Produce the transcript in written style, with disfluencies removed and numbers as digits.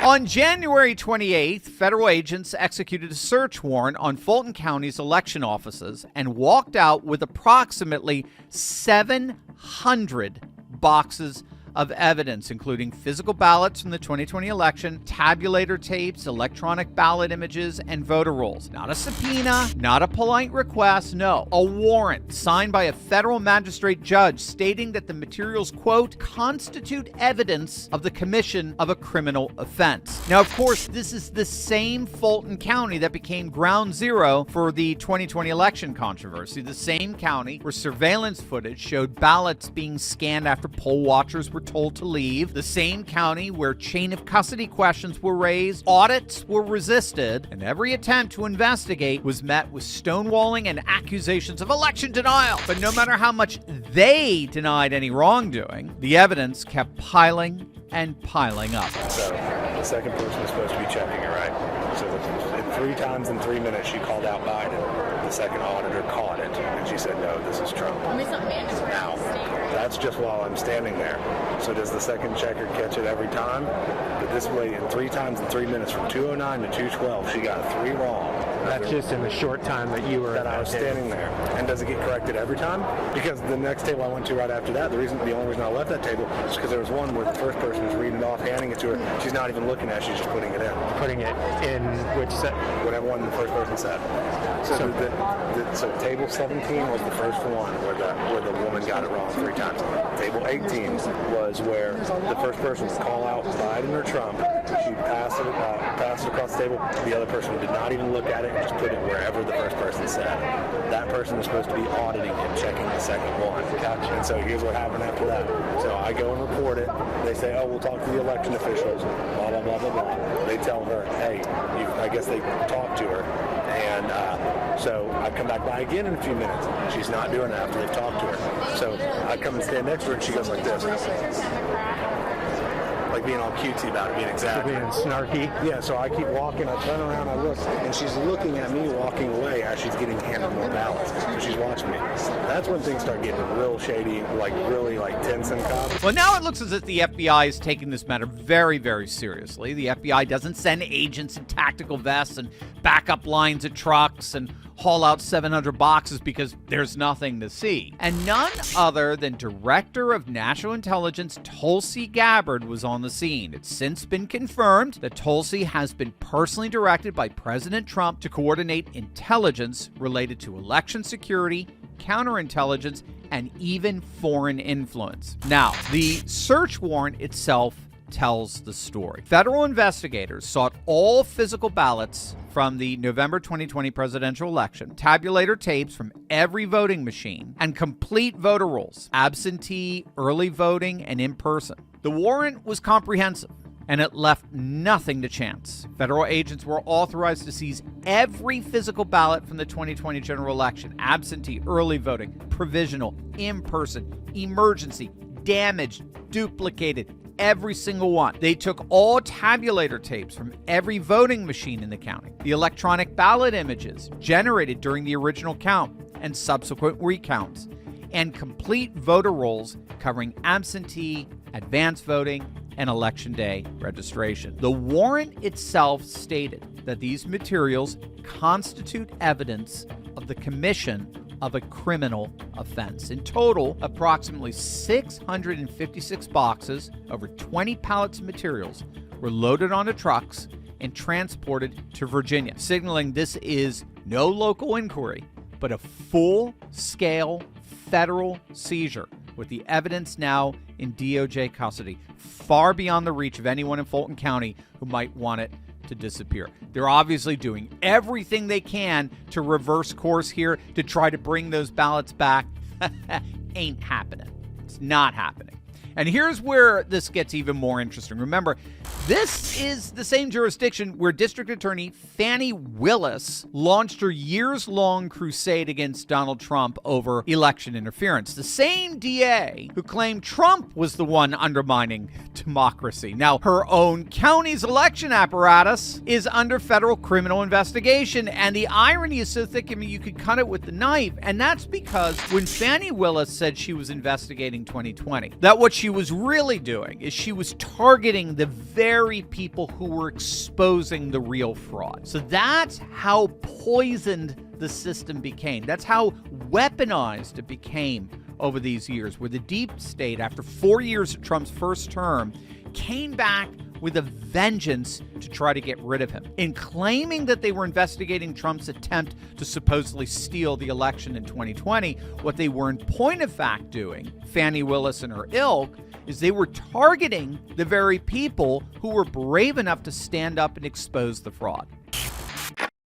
On January 28th, federal agents executed a search warrant on Fulton County's election offices and walked out with approximately 700 boxes of evidence, including physical ballots from the 2020 election, tabulator tapes, electronic ballot images, and voter rolls. Not a subpoena, not a polite request, no, a warrant signed by a federal magistrate judge stating that the materials, quote, constitute evidence of the commission of a criminal offense. Now, of course, this is the same Fulton County that became ground zero for the 2020 election controversy, the same county where surveillance footage showed ballots being scanned after poll watchers were told to leave, the same county where chain of custody questions were raised, audits were resisted, and every attempt to investigate was met with stonewalling and accusations of election denial. But no matter how much they denied any wrongdoing, the evidence kept piling and piling up. So the second person was supposed to be checking it, right? So in 3 times in 3 minutes she called out Biden. The second auditor caught it, and she said, no, this is Trump. Now, that's just while I'm standing there. So does the second checker catch it every time? But this way, in 3 times in 3 minutes, from 2:09 to 2:12, she got 3 wrong. That's just in the short time that you were that I was standing there. And does it get corrected every time? Because the next table I went to right after that, the only reason I left that table is because there was one where the first person was reading it off, handing it to her. She's not even looking at it, she's just putting it in. Putting it in which set? Whatever one the first person said. So table 17 was the first one where the woman got it wrong 3 times. Table 18 was where the first person would call out Biden or Trump. She passed it across the table. The other person did not even look at it and just put it wherever the first person said. That person was supposed to be auditing and checking the second one. Gotcha. And so here's what happened after that. So I go and report it. They say, oh, we'll talk to the election officials, blah, blah, blah, blah, blah. They tell her, hey, I guess they talked to her. And so I come back by again in a few minutes. She's not doing it after they've talked to her. So I come and stand next to her, and she goes like this. Like being all cutesy about it, being exactly. Being snarky. Yeah, so I keep walking, I turn around, I look, and she's looking at me walking away as she's getting handed more ballots. So she's watching me. That's when things start getting real shady, like really like tense and calm. Well, now it looks as if the FBI is taking this matter very, very seriously. The FBI doesn't send agents in tactical vests and back up lines of trucks and haul out 700 boxes because there's nothing to see. And none other than Director of National Intelligence Tulsi Gabbard was on the scene. It's since been confirmed that Tulsi has been personally directed by President Trump to coordinate intelligence related to election security, counterintelligence, and even foreign influence. Now, the search warrant itself tells the story. Federal investigators sought all physical ballots from the November 2020 presidential election, tabulator tapes from every voting machine, and complete voter rolls, absentee, early voting, and in person. The warrant was comprehensive, and it left nothing to chance. Federal agents were authorized to seize every physical ballot from the 2020 general election, absentee, early voting, provisional, in person, emergency, damaged, duplicated, every single one. They took all tabulator tapes from every voting machine in the county, the electronic ballot images generated during the original count and subsequent recounts, and complete voter rolls covering absentee, advance voting, and election day registration. The warrant itself stated that these materials constitute evidence of the commission of a criminal offense. In total, approximately 656 boxes, over 20 pallets of materials, were loaded onto trucks and transported to Virginia, signaling this is no local inquiry, but a full-scale federal seizure, with the evidence now in DOJ custody, far beyond the reach of anyone in Fulton County who might want it to disappear. They're obviously doing everything they can to reverse course here to try to bring those ballots back. Ain't happening. It's not happening. And here's where this gets even more interesting. Remember, this is the same jurisdiction where District Attorney Fani Willis launched her years-long crusade against Donald Trump over election interference. The same DA who claimed Trump was the one undermining democracy. Now, her own county's election apparatus is under federal criminal investigation, and the irony is so thick, I mean, you could cut it with the knife, and that's because when Fani Willis said she was investigating 2020, that what she she was really doing is she was targeting the very people who were exposing the real fraud. So that's how poisoned the system became. That's how weaponized it became over these years, where the deep state, after 4 years of Trump's first term, came back with a vengeance to try to get rid of him. In claiming that they were investigating Trump's attempt to supposedly steal the election in 2020, what they were in point of fact doing, Fani Willis and her ilk, is they were targeting the very people who were brave enough to stand up and expose the fraud.